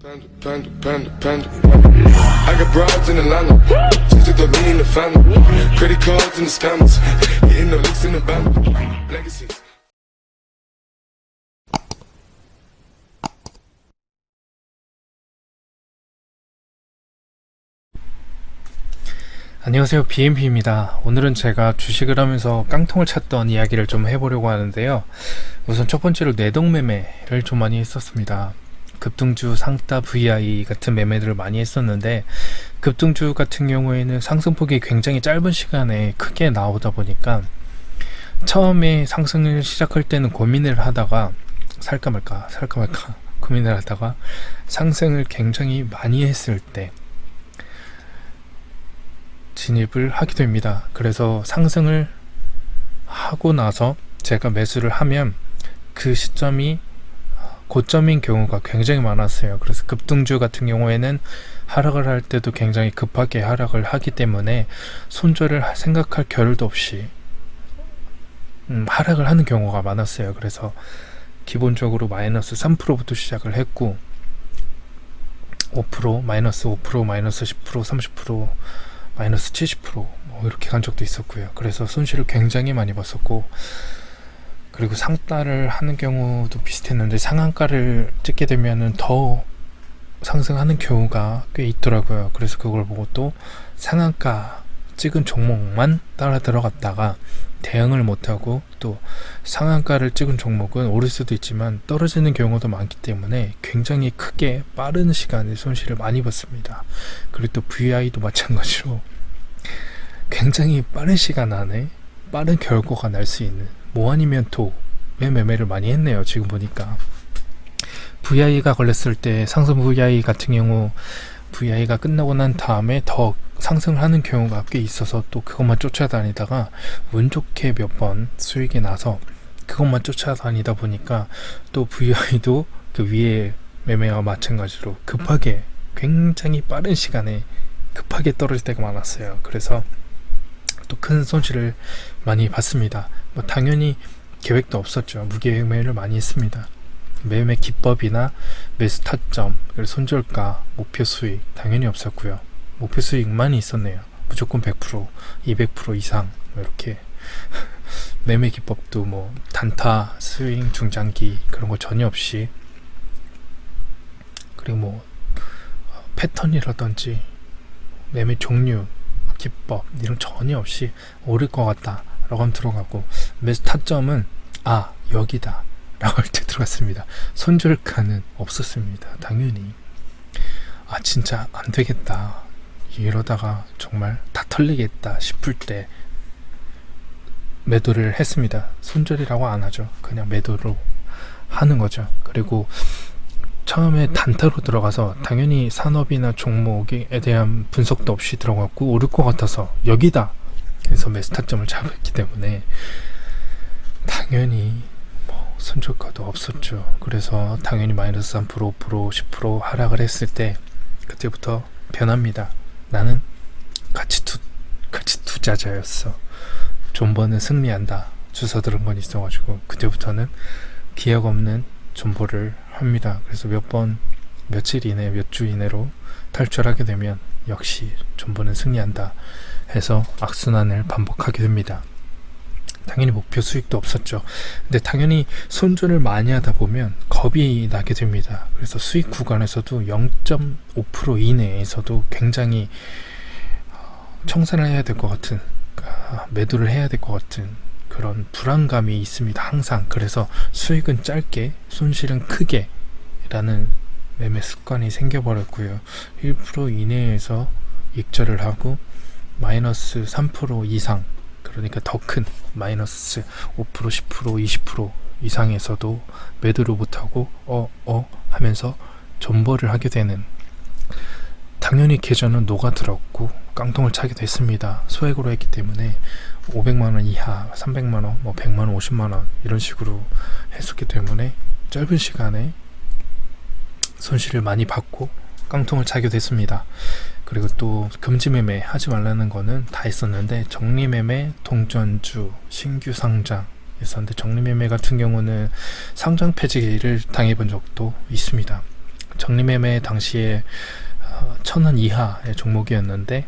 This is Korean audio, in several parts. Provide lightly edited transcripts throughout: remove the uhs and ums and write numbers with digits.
I got broads in Atlanta, just took the lean in the family. Credit cards and the scammers, hitting the licks in the band. Legacies. 안녕하세요, BMP입니다. 오늘은 제가 주식을 하면서 깡통을 찾던 이야기를 좀 해보려고 하는데요. 우선 첫 번째로 뇌동매매를 좀 많이 했었습니다. 급등주, 상따, VI 같은 매매들을 많이 했었는데, 급등주 같은 경우에는 상승폭이 굉장히 짧은 시간에 크게 나오다 보니까 처음에 상승을 시작할 때는 고민을 하다가 살까 말까 고민을 하다가 상승을 굉장히 많이 했을 때 진입을 하게 됩니다. 그래서 상승을 하고 나서 제가 매수를 하면 그 시점이 고점인 경우가 굉장히 많았어요. 그래서 급등주 같은 경우에는 하락을 할 때도 굉장히 급하게 하락을 하기 때문에 손절을 생각할 겨를도 없이 하락을 하는 경우가 많았어요. 그래서 기본적으로 마이너스 3%부터 시작을 했고 5%, 마이너스 5%, 마이너스 10%, 30%, 마이너스 70% 이렇게 간 적도 있었고요. 그래서 손실을 굉장히 많이 봤었고, 그리고 상따를 하는 경우도 비슷했는데 상한가를 찍게 되면은 더 상승하는 경우가 꽤 있더라고요. 그래서 그걸 보고 또 상한가 찍은 종목만 따라 들어갔다가 대응을 못하고, 또 상한가를 찍은 종목은 오를 수도 있지만 떨어지는 경우도 많기 때문에 굉장히 크게 빠른 시간에 손실을 많이 봤습니다. 그리고 또 VI도 마찬가지로 굉장히 빠른 시간 안에 빠른 결과가 날 수 있는 뭐 아니면 도의 매매를 많이 했네요. 지금 보니까 VI가 걸렸을 때 상승 VI 같은 경우 VI가 끝나고 난 다음에 더 상승을 하는 경우가 꽤 있어서 또 그것만 쫓아다니다가 운 좋게 몇 번 수익이 나서 그것만 쫓아다니다 보니까 또 VI도 그 위에 매매와 마찬가지로 급하게 굉장히 빠른 시간에 급하게 떨어질 때가 많았어요. 그래서 또 큰 손실을 많이 봤습니다. 당연히 계획도 없었죠. 무계획매를 많이 했습니다. 매매 기법이나 매수 타점, 손절가, 목표 수익 당연히 없었고요. 목표 수익만 있었네요. 무조건 100%, 200% 이상 이렇게 매매 기법도 뭐 단타, 스윙, 중장기 그런 거 전혀 없이, 그리고 뭐 패턴이라든지 매매 종류, 기법 이런 전혀 없이 오를 것 같다 라고 하면 들어가고, 매수 타점은 여기다 라고 할 때 들어갔습니다. 손절가는 없었습니다. 당연히 진짜 안 되겠다, 이러다가 정말 다 털리겠다 싶을 때 매도를 했습니다. 손절이라고 안 하죠. 그냥 매도로 하는 거죠. 그리고 처음에 단타로 들어가서 당연히 산업이나 종목에 대한 분석도 없이 들어갔고 오를 것 같아서 여기다 해서 매수 타점을 잡았기 때문에 당연히 손절가도 없었죠. 그래서 당연히 마이너스 3%, 5%, 10% 하락을 했을 때 그때부터 변합니다. 나는 가치 투자자였어. 존버는 승리한다 주워 들은 건 있어가지고 그때부터는 기억 없는 존버를 합니다. 그래서 며칠 이내, 몇 주 이내로 탈출하게 되면 역시 존버는 승리한다 해서 악순환을 반복하게 됩니다. 당연히 목표 수익도 없었죠. 근데 당연히 손절을 많이 하다 보면 겁이 나게 됩니다. 그래서 수익 구간에서도 0.5% 이내에서도 굉장히 청산을 해야 될 것 같은, 매도를 해야 될 것 같은 그런 불안감이 있습니다. 항상. 그래서 수익은 짧게 손실은 크게 라는 매매 습관이 생겨버렸고요. 1% 이내에서 익절을 하고 마이너스 3% 이상, 그러니까 더 큰 마이너스 5%, 10%, 20% 이상에서도 매도를 못하고 하면서 존버를 하게 되는, 당연히 계좌는 녹아들었고 깡통을 차게 됐습니다. 소액으로 했기 때문에 500만원 이하, 300만원, 100만원, 50만원 이런 식으로 했었기 때문에 짧은 시간에 손실을 많이 받고 깡통을 차게 됐습니다. 그리고 또 금지매매 하지 말라는 거는 다 했었는데, 정리매매, 동전주, 신규 상장 있었는데 정리매매 같은 경우는 상장 폐지를 당해본 적도 있습니다. 정리매매 당시에 1,000원 이하의 종목이었는데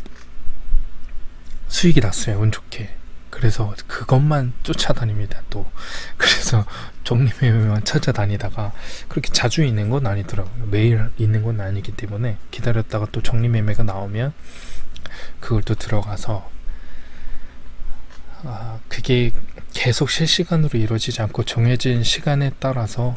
수익이 났어요. 운 좋게. 그래서 그것만 쫓아다닙니다. 또 그래서 정리매매만 찾아다니다가 그렇게 자주 있는 건 아니더라고요. 매일 있는 건 아니기 때문에 기다렸다가 또 정리매매가 나오면 그걸 또 들어가서 그게 계속 실시간으로 이루어지지 않고 정해진 시간에 따라서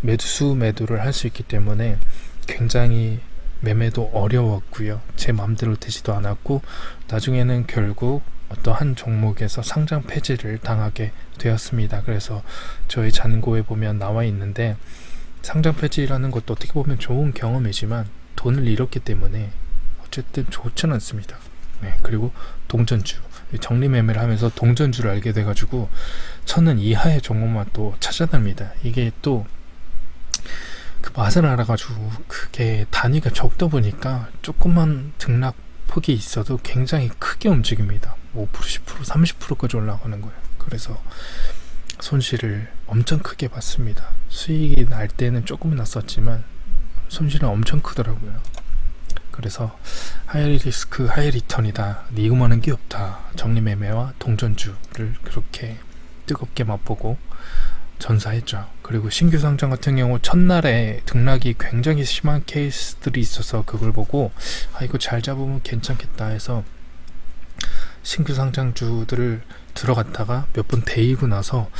매수를 할 수 있기 때문에 굉장히 매매도 어려웠고요. 제 마음대로 되지도 않았고 나중에는 결국 어떠한 종목에서 상장 폐지를 당하게 되었습니다. 그래서 저희 잔고에 보면 나와 있는데 상장 폐지라는 것도 어떻게 보면 좋은 경험이지만 돈을 잃었기 때문에 어쨌든 좋지는 않습니다. 네, 그리고 동전주 정리매매를 하면서 동전주를 알게 돼가지고 1,000원 이하의 종목만 또 찾아답니다. 이게 또 그 맛을 알아가지고 그게 단위가 적다 보니까 조금만 등락 폭이 있어도 굉장히 크게 움직입니다. 5%, 10%, 30%까지 올라가는 거예요. 그래서 손실을 엄청 크게 봤습니다. 수익이 날 때는 조금 났었지만 손실은 엄청 크더라고요. 그래서 하이 리스크 하이 리턴이다, 니금하는 게 없다, 정리매매와 동전주를 그렇게 뜨겁게 맛보고 전사했죠. 그리고 신규 상장 같은 경우 첫날에 등락이 굉장히 심한 케이스들이 있어서 그걸 보고 이거 잘 잡으면 괜찮겠다 해서 신규 상장주들을 들어갔다가 몇 번 데이고 나서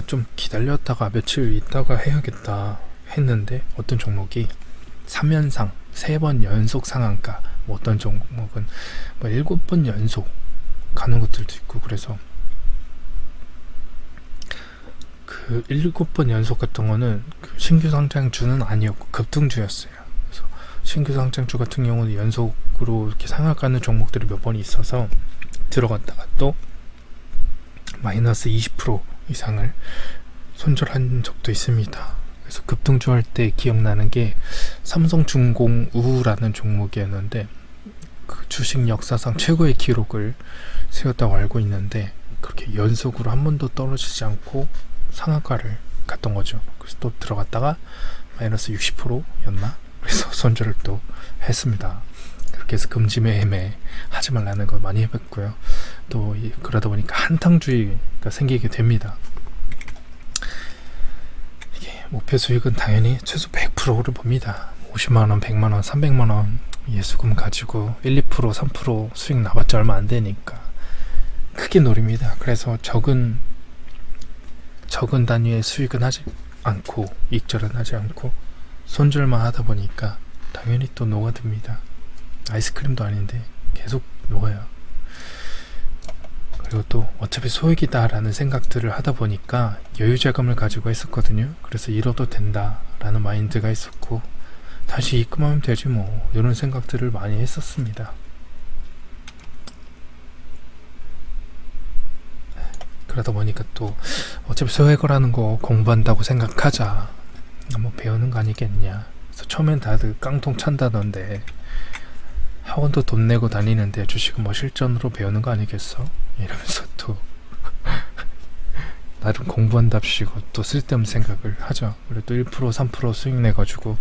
좀 기다렸다가 며칠 있다가 해야겠다 했는데 어떤 종목이 3연상 3번 연속 상한가, 어떤 종목은 7번 연속 가는 것들도 있고, 그래서 그 7번 연속 같은 거는 그 신규 상장주는 아니었고 급등주였어요. 그래서 신규 상장주 같은 경우는 연속으로 이렇게 상한가는 종목들이 몇 번 있어서 들어갔다가 또 마이너스 20% 이상을 손절한 적도 있습니다. 그래서 급등주 할 때 기억나는 게 삼성중공우라는 종목이었는데 그 주식 역사상 최고의 기록을 세웠다고 알고 있는데 그렇게 연속으로 한 번도 떨어지지 않고 상한가를 갔던 거죠. 그래서 또 들어갔다가 마이너스 60%였나? 그래서 손절을 또 했습니다. 그렇게 해서 금지매매 하지 말라는 걸 많이 해봤고요. 또 그러다 보니까 한탕주의가 생기게 됩니다. 이게 목표 수익은 당연히 최소 100%를 봅니다. 50만원, 100만원, 300만원 예수금 가지고 1, 2%, 3% 수익 나봤자 얼마 안 되니까 크게 노립니다. 그래서 적은 단위의 수익은 하지 않고 익절은 하지 않고 손절만 하다 보니까 당연히 또 녹아듭니다. 아이스크림도 아닌데 계속 녹아요. 그리고 또 어차피 소액이다 라는 생각들을 하다 보니까 여유자금을 가지고 했었거든요. 그래서 잃어도 된다 라는 마인드가 있었고 다시 입금하면 되지 뭐, 이런 생각들을 많이 했었습니다. 그러다 보니까 또 어차피 소액을 거 공부한다고 생각하자, 뭐 배우는 거 아니겠냐. 그래서 처음엔 다들 깡통 찬다던데 학원도 돈 내고 다니는데 주식은 뭐 실전으로 배우는 거 아니겠어? 이러면서 또 나름 공부한답시고 또 쓸데없는 생각을 하죠. 그리고 또 1%, 3% 수익 내가지고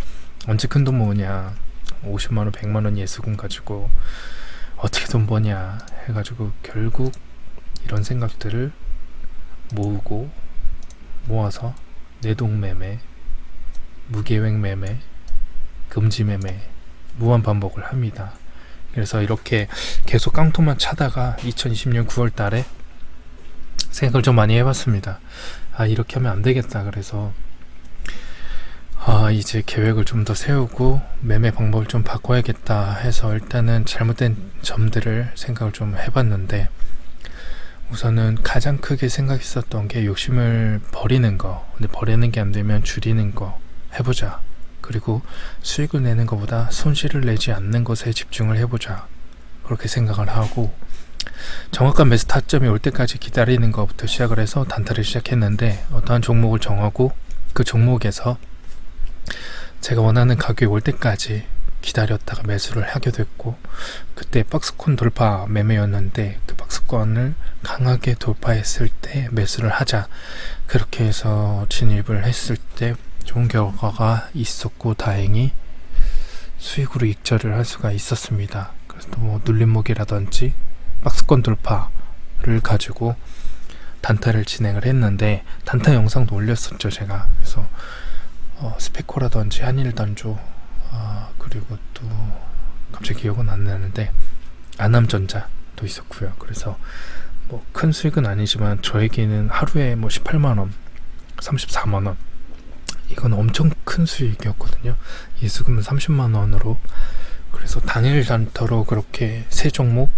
언제 큰 돈 모으냐, 50만원, 100만원 예수금 가지고 어떻게 돈 버냐 해가지고 결국 이런 생각들을 모아서 내동매매, 무계획매매, 금지매매 무한 반복을 합니다. 그래서 이렇게 계속 깡통만 차다가 2020년 9월 달에 생각을 좀 많이 해봤습니다. 이렇게 하면 안 되겠다. 그래서 이제 계획을 좀 더 세우고 매매 방법을 좀 바꿔야겠다 해서 일단은 잘못된 점들을 생각을 좀 해봤는데, 우선은 가장 크게 생각했었던 게 욕심을 버리는 거. 근데 버리는 게 안 되면 줄이는 거 해보자. 그리고 수익을 내는 것보다 손실을 내지 않는 것에 집중을 해보자. 그렇게 생각을 하고 정확한 매수 타점이 올 때까지 기다리는 것부터 시작을 해서 단타를 시작했는데, 어떠한 종목을 정하고 그 종목에서 제가 원하는 가격이 올 때까지 기다렸다가 매수를 하게 됐고, 그때 박스권 돌파 매매였는데 그 박스권을 강하게 돌파했을 때 매수를 하자, 그렇게 해서 진입을 했을 때 좋은 결과가 있었고 다행히 수익으로 익절을 할 수가 있었습니다. 그래서 뭐 눌림목이라든지 박스권 돌파를 가지고 단타를 진행을 했는데 단타 영상도 올렸었죠 제가. 그래서 스페코라든지 한일단조 그리고 또 갑자기 기억은 안 나는데 아남전자도 있었고요. 그래서 뭐 큰 수익은 아니지만 저에게는 하루에 뭐 18만원 34만원 이건 엄청 큰 수익이었거든요. 예수금은 30만원으로. 그래서 당일 단타로 그렇게 세 종목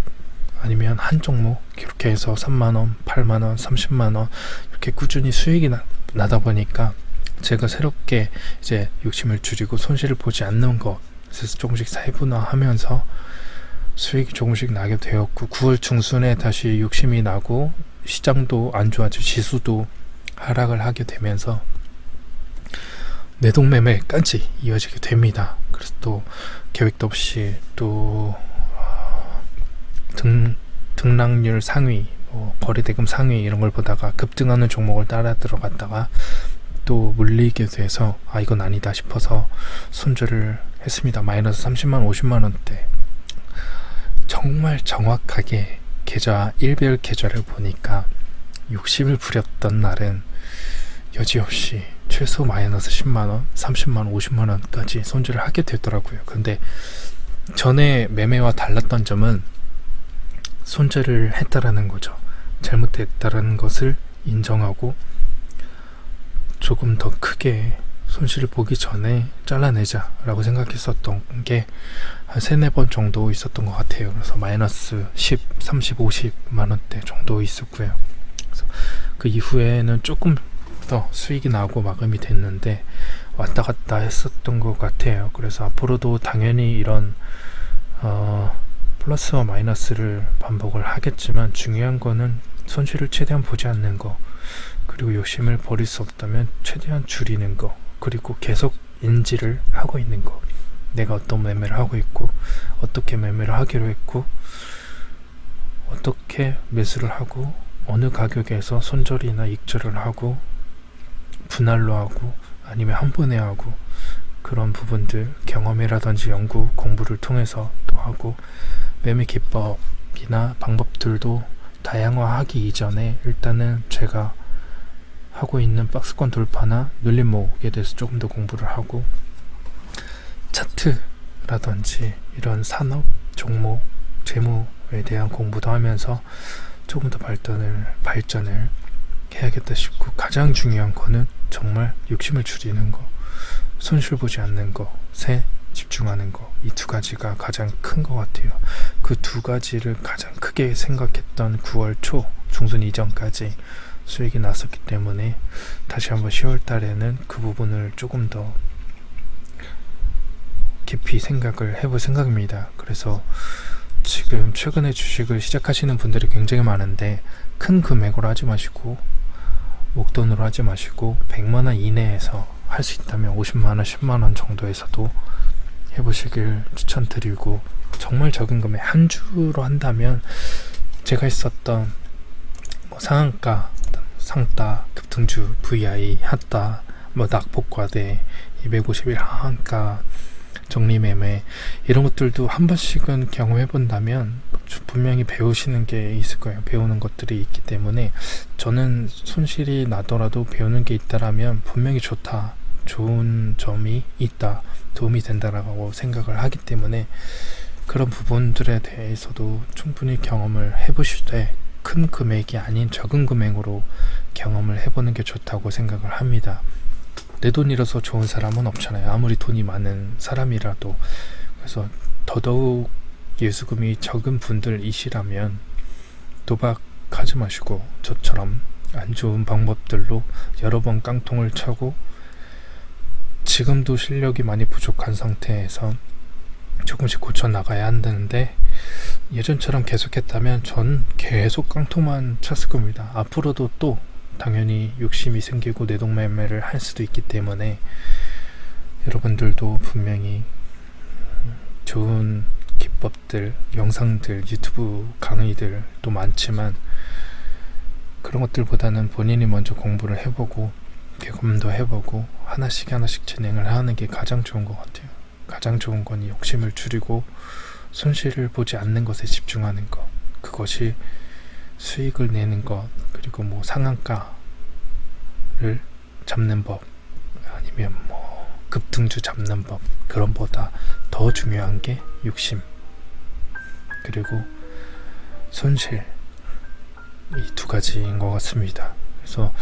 아니면 한 종목 이렇게 해서 3만원 8만원 30만원 이렇게 꾸준히 수익이 나다 보니까 제가 새롭게 이제 욕심을 줄이고 손실을 보지 않는 것, 그래서 조금씩 세분화하면서 수익이 조금씩 나게 되었고 9월 중순에 다시 욕심이 나고 시장도 안 좋아지고 지수도 하락을 하게 되면서 내동매매까지 이어지게 됩니다. 그래서 또 계획도 없이 또 등락률 상위, 거래대금 상위 이런 걸 보다가 급등하는 종목을 따라 들어갔다가 또 물리게 돼서 이건 아니다 싶어서 손절을 했습니다. 마이너스 30만 50만원대. 정말 정확하게 일별 계좌를 보니까 60을 부렸던 날은 여지없이 최소 마이너스 10만원 30만원 50만원까지 손절을 하게 되더라고요. 근데 전에 매매와 달랐던 점은 손절을 했다라는 거죠. 잘못했다라는 것을 인정하고 조금 더 크게 손실을 보기 전에 잘라내자 라고 생각했었던 게 한 3-4번 정도 있었던 것 같아요. 그래서 마이너스 10, 30, 50만원대 정도 있었고요. 그래서 그 이후에는 조금 더 수익이 나고 마감이 됐는데 왔다 갔다 했었던 것 같아요. 그래서 앞으로도 당연히 이런 플러스와 마이너스를 반복을 하겠지만 중요한 거는 손실을 최대한 보지 않는 거, 그리고 욕심을 버릴 수 없다면 최대한 줄이는 거, 그리고 계속 인지를 하고 있는 거. 내가 어떤 매매를 하고 있고 어떻게 매매를 하기로 했고 어떻게 매수를 하고 어느 가격에서 손절이나 익절을 하고 분할로 하고 아니면 한 번에 하고, 그런 부분들 경험이라든지 연구 공부를 통해서 또 하고, 매매 기법이나 방법들도 다양화하기 이전에 일단은 제가 하고 있는 박스권 돌파나 눌림목에 대해서 조금 더 공부를 하고, 차트라든지 이런 산업 종목 재무에 대한 공부도 하면서 조금 더 발전을 해야겠다 싶고, 가장 중요한 거는 정말 욕심을 줄이는 거, 손실 보지 않는 것에 집중하는 거, 이 두 가지가 가장 큰 것 같아요. 그 두 가지를 가장 크게 생각했던 9월 초 중순 이전까지 수익이 났었기 때문에 다시 한번 10월 달에는 그 부분을 조금 더 깊이 생각을 해볼 생각입니다. 그래서 지금 최근에 주식을 시작하시는 분들이 굉장히 많은데 큰 금액으로 하지 마시고 목돈으로 하지 마시고 100만원 이내에서 할 수 있다면 50만원 10만원 정도에서도 해보시길 추천드리고, 정말 적은 금액 한 주로 한다면 제가 있었던 상한가, 상따, 급등주, VI, 핫따, 낙폭과대, 251 하한가, 정리매매 이런 것들도 한 번씩은 경험해 본다면 분명히 배우시는 게 있을 거예요. 배우는 것들이 있기 때문에 저는 손실이 나더라도 배우는 게 있다라면 분명히 좋다, 좋은 점이 있다, 도움이 된다라고 생각을 하기 때문에 그런 부분들에 대해서도 충분히 경험을 해보시되 큰 금액이 아닌 적은 금액으로 경험을 해보는 게 좋다고 생각을 합니다. 내 돈이라서 좋은 사람은 없잖아요. 아무리 돈이 많은 사람이라도. 그래서 더더욱 예수금이 적은 분들이시라면 도박하지 마시고 저처럼 안 좋은 방법들로 여러 번 깡통을 차고 지금도 실력이 많이 부족한 상태에서 조금씩 고쳐 나가야 한다는데, 예전처럼 계속했다면 전 계속 깡통만 찼을 겁니다. 앞으로도 또 당연히 욕심이 생기고 내동매매를 할 수도 있기 때문에 여러분들도 분명히 좋은 기법들, 영상들, 유튜브 강의들도 많지만 그런 것들보다는 본인이 먼저 공부를 해보고 경험도 해보고 하나씩 진행을 하는 게 가장 좋은 것 같아요. 가장 좋은 건 이 욕심을 줄이고 손실을 보지 않는 것에 집중하는 것, 그것이 수익을 내는 것, 그리고 뭐 상한가를 잡는 법, 아니면 뭐 급등주 잡는 법, 그런 보다 더 중요한 게 욕심 그리고 손실, 이 두 가지인 것 같습니다. 그래서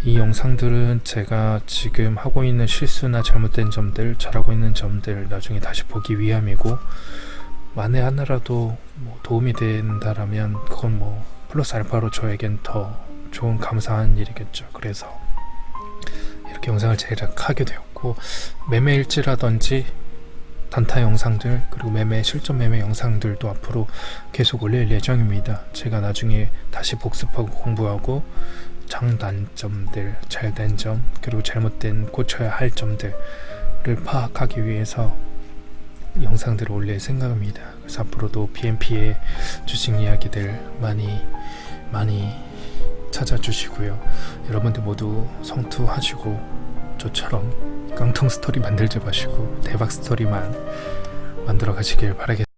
이 영상들은 제가 지금 하고 있는 실수나 잘못된 점들, 잘하고 있는 점들 나중에 다시 보기 위함이고, 만에 하나라도 뭐 도움이 된다라면 그건 뭐 플러스 알파로 저에겐 더 좋은 감사한 일이겠죠. 그래서 이렇게 영상을 제작하게 되었고, 매매 일지라든지 단타 영상들, 그리고 매매 실전 매매 영상들도 앞으로 계속 올릴 예정입니다. 제가 나중에 다시 복습하고 공부하고 장단점들, 잘된 점, 그리고 잘못된 고쳐야 할 점들을 파악하기 위해서 영상들을 올릴 생각입니다. 그래서 앞으로도 BMP의 주식 이야기들 많이 찾아주시고요. 여러분들 모두 성투하시고 저처럼 깡통 스토리 만들지 마시고 대박 스토리만 만들어 가시길 바라겠습니다.